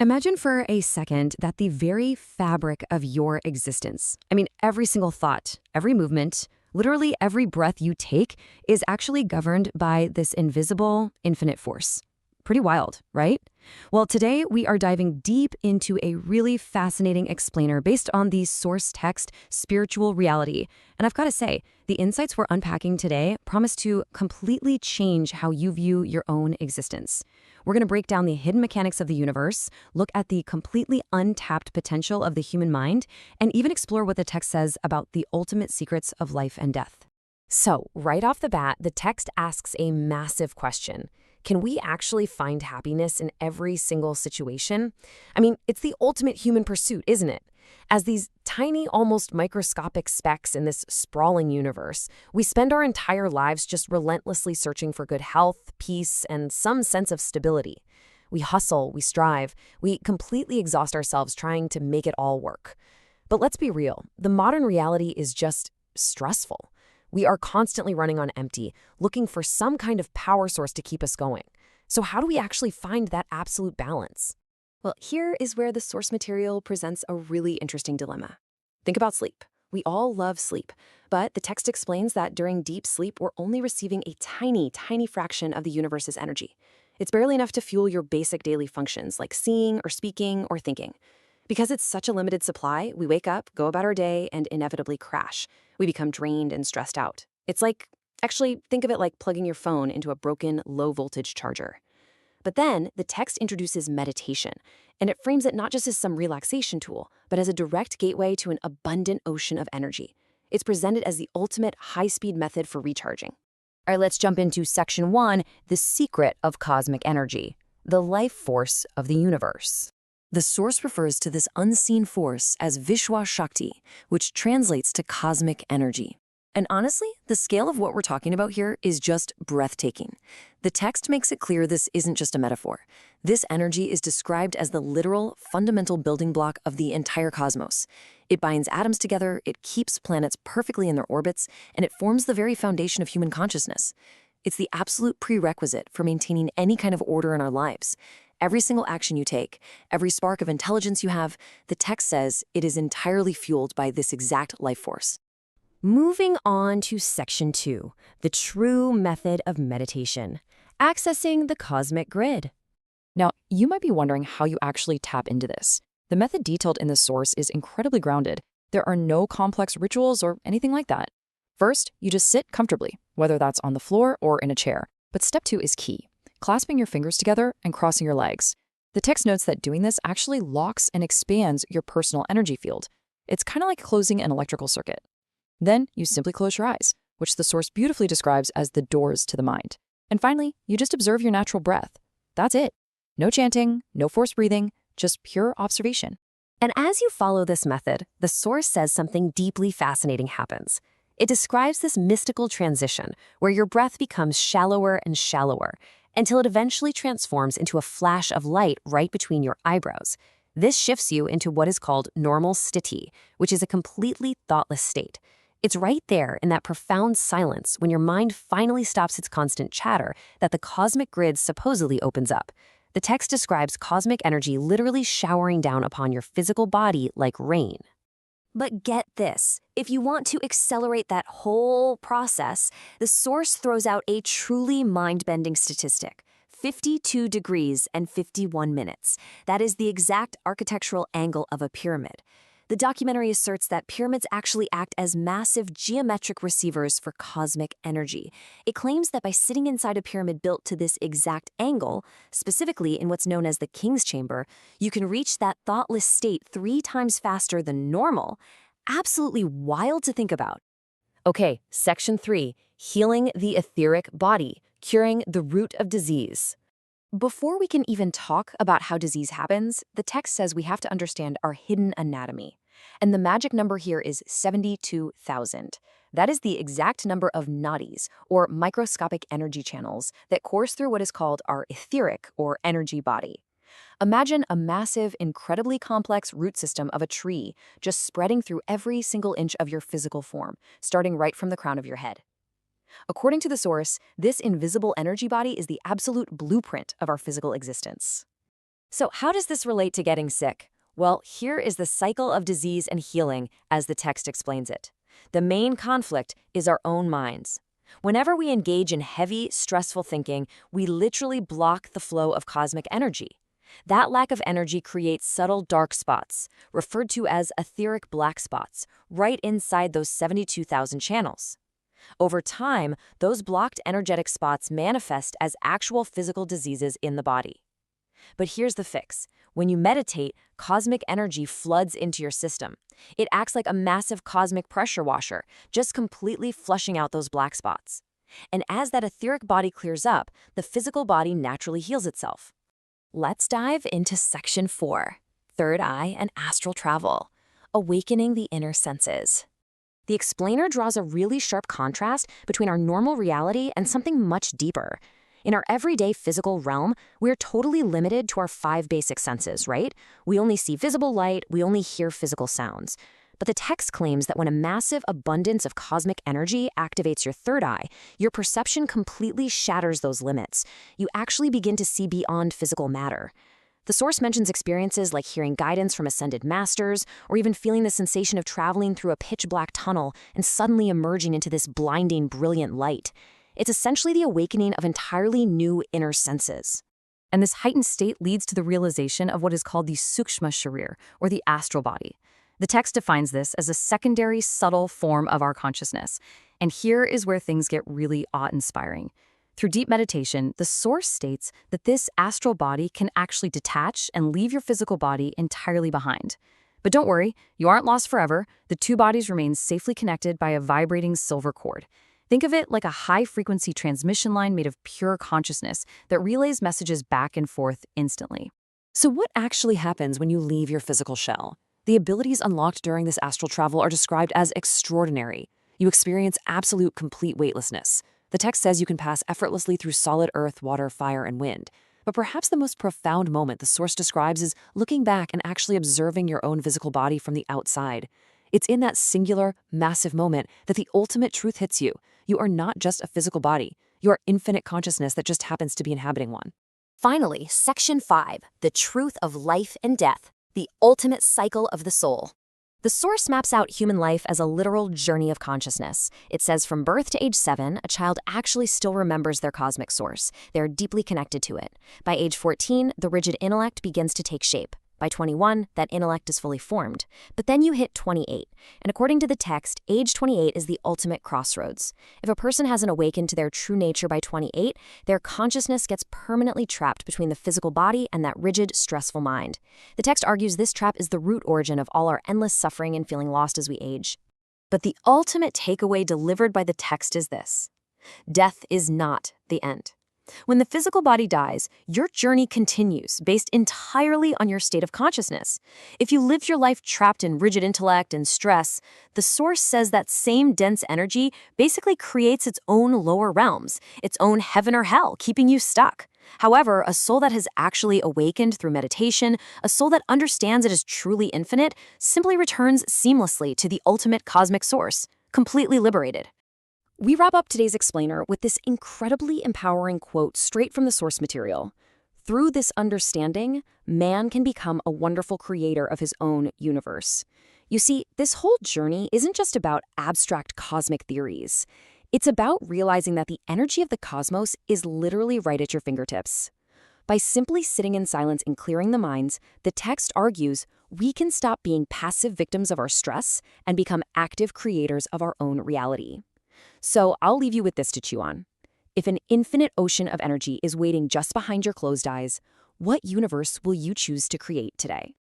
Imagine for a second that the very fabric of your existence, every single thought, every movement, literally every breath you take, is actually governed by this invisible, infinite force. Pretty wild, right? Well, today we are diving deep into a really fascinating explainer based on the source text spiritual reality. And I've got to say, the insights we're unpacking today promise to completely change how you view your own existence. We're going to break down the hidden mechanics of the universe, look at the completely untapped potential of the human mind, and even explore what the text says about the ultimate secrets of life and death. So, right off the bat, the text asks a massive question. Can we actually find happiness in every single situation? It's the ultimate human pursuit, isn't it? As these tiny, almost microscopic specks in this sprawling universe, we spend our entire lives just relentlessly searching for good health, peace, and some sense of stability. We hustle, we strive, we completely exhaust ourselves trying to make it all work. But let's be real, the modern reality is just stressful. We are constantly running on empty, looking for some kind of power source to keep us going. So how do we actually find that absolute balance? Well, here is where the source material presents a really interesting dilemma. Think about sleep. We all love sleep, but the text explains that during deep sleep, we're only receiving a tiny, tiny fraction of the universe's energy. It's barely enough to fuel your basic daily functions like seeing or speaking or thinking. Because it's such a limited supply, we wake up, go about our day, and inevitably crash. We become drained and stressed out. Actually, think of it like plugging your phone into a broken, low-voltage charger. But then, the text introduces meditation, and it frames it not just as some relaxation tool, but as a direct gateway to an abundant ocean of energy. It's presented as the ultimate high-speed method for recharging. All right, let's jump into Section 1, the secret of cosmic energy, the life force of the universe. The source refers to this unseen force as Vishwa Shakti, which translates to cosmic energy. And honestly, the scale of what we're talking about here is just breathtaking. The text makes it clear this isn't just a metaphor. This energy is described as the literal, fundamental building block of the entire cosmos. It binds atoms together, it keeps planets perfectly in their orbits, and it forms the very foundation of human consciousness. It's the absolute prerequisite for maintaining any kind of order in our lives. Every single action you take, every spark of intelligence you have, the text says it is entirely fueled by this exact life force. Moving on to Section 2, the true method of meditation, accessing the cosmic grid. Now, you might be wondering how you actually tap into this. The method detailed in the source is incredibly grounded. There are no complex rituals or anything like that. First, you just sit comfortably, whether that's on the floor or in a chair. But step 2 is key, clasping your fingers together and crossing your legs. The text notes that doing this actually locks and expands your personal energy field. It's kind of like closing an electrical circuit. Then you simply close your eyes, which the source beautifully describes as the doors to the mind. And finally, you just observe your natural breath. That's it. No chanting, no forced breathing, just pure observation. And as you follow this method, the source says something deeply fascinating happens. It describes this mystical transition where your breath becomes shallower and shallower until it eventually transforms into a flash of light right between your eyebrows. This shifts you into what is called normal sthiti, which is a completely thoughtless state. It's right there in that profound silence when your mind finally stops its constant chatter that the cosmic grid supposedly opens up. The text describes cosmic energy literally showering down upon your physical body like rain. But get this, if you want to accelerate that whole process, the source throws out a truly mind-bending statistic. 52 degrees and 51 minutes. That is the exact architectural angle of a pyramid. The documentary asserts that pyramids actually act as massive geometric receivers for cosmic energy. It claims that by sitting inside a pyramid built to this exact angle, specifically in what's known as the King's Chamber, you can reach that thoughtless state 3 times faster than normal. Absolutely wild to think about. Okay, Section 3, healing the etheric body, curing the root of disease. Before we can even talk about how disease happens, the text says we have to understand our hidden anatomy. And the magic number here is 72,000. That is the exact number of nadis, or microscopic energy channels, that course through what is called our etheric, or energy body. Imagine a massive, incredibly complex root system of a tree just spreading through every single inch of your physical form, starting right from the crown of your head. According to the source, this invisible energy body is the absolute blueprint of our physical existence. So how does this relate to getting sick? Well, here is the cycle of disease and healing as the text explains it. The main conflict is our own minds. Whenever we engage in heavy, stressful thinking, we literally block the flow of cosmic energy. That lack of energy creates subtle dark spots, referred to as etheric black spots, right inside those 72,000 channels. Over time, those blocked energetic spots manifest as actual physical diseases in the body. But here's the fix. When you meditate, cosmic energy floods into your system. It acts like a massive cosmic pressure washer, just completely flushing out those black spots. And as that etheric body clears up, the physical body naturally heals itself. Let's dive into Section 4, Third Eye and Astral Travel, Awakening the Inner Senses. The explainer draws a really sharp contrast between our normal reality and something much deeper. In our everyday physical realm, we're totally limited to our 5 basic senses, right? We only see visible light, we only hear physical sounds. But the text claims that when a massive abundance of cosmic energy activates your third eye, your perception completely shatters those limits. You actually begin to see beyond physical matter. The source mentions experiences like hearing guidance from ascended masters, or even feeling the sensation of traveling through a pitch-black tunnel and suddenly emerging into this blinding, brilliant light. It's essentially the awakening of entirely new inner senses. And this heightened state leads to the realization of what is called the Sukshma Sharir, or the astral body. The text defines this as a secondary, subtle form of our consciousness. And here is where things get really awe-inspiring. Through deep meditation, the source states that this astral body can actually detach and leave your physical body entirely behind. But don't worry, you aren't lost forever. The two bodies remain safely connected by a vibrating silver cord. Think of it like a high-frequency transmission line made of pure consciousness that relays messages back and forth instantly. So what actually happens when you leave your physical shell? The abilities unlocked during this astral travel are described as extraordinary. You experience absolute complete weightlessness. The text says you can pass effortlessly through solid earth, water, fire, and wind. But perhaps the most profound moment the source describes is looking back and actually observing your own physical body from the outside. It's in that singular, massive moment that the ultimate truth hits you. You are not just a physical body. You are infinite consciousness that just happens to be inhabiting one. Finally, Section 5, the truth of life and death, the ultimate cycle of the soul. The source maps out human life as a literal journey of consciousness. It says from birth to age 7, a child actually still remembers their cosmic source. They are deeply connected to it. By age 14, the rigid intellect begins to take shape. By 21, that intellect is fully formed. But then you hit 28. And according to the text, age 28 is the ultimate crossroads. If a person hasn't awakened to their true nature by 28, their consciousness gets permanently trapped between the physical body and that rigid, stressful mind. The text argues this trap is the root origin of all our endless suffering and feeling lost as we age. But the ultimate takeaway delivered by the text is this: death is not the end. When the physical body dies, your journey continues based entirely on your state of consciousness. If you lived your life trapped in rigid intellect and stress, the source says that same dense energy basically creates its own lower realms, its own heaven or hell, keeping you stuck. However, a soul that has actually awakened through meditation, a soul that understands it is truly infinite, simply returns seamlessly to the ultimate cosmic source, completely liberated. We wrap up today's explainer with this incredibly empowering quote straight from the source material. Through this understanding, man can become a wonderful creator of his own universe. You see, this whole journey isn't just about abstract cosmic theories. It's about realizing that the energy of the cosmos is literally right at your fingertips. By simply sitting in silence and clearing the minds, the text argues we can stop being passive victims of our stress and become active creators of our own reality. So I'll leave you with this to chew on. If an infinite ocean of energy is waiting just behind your closed eyes, what universe will you choose to create today?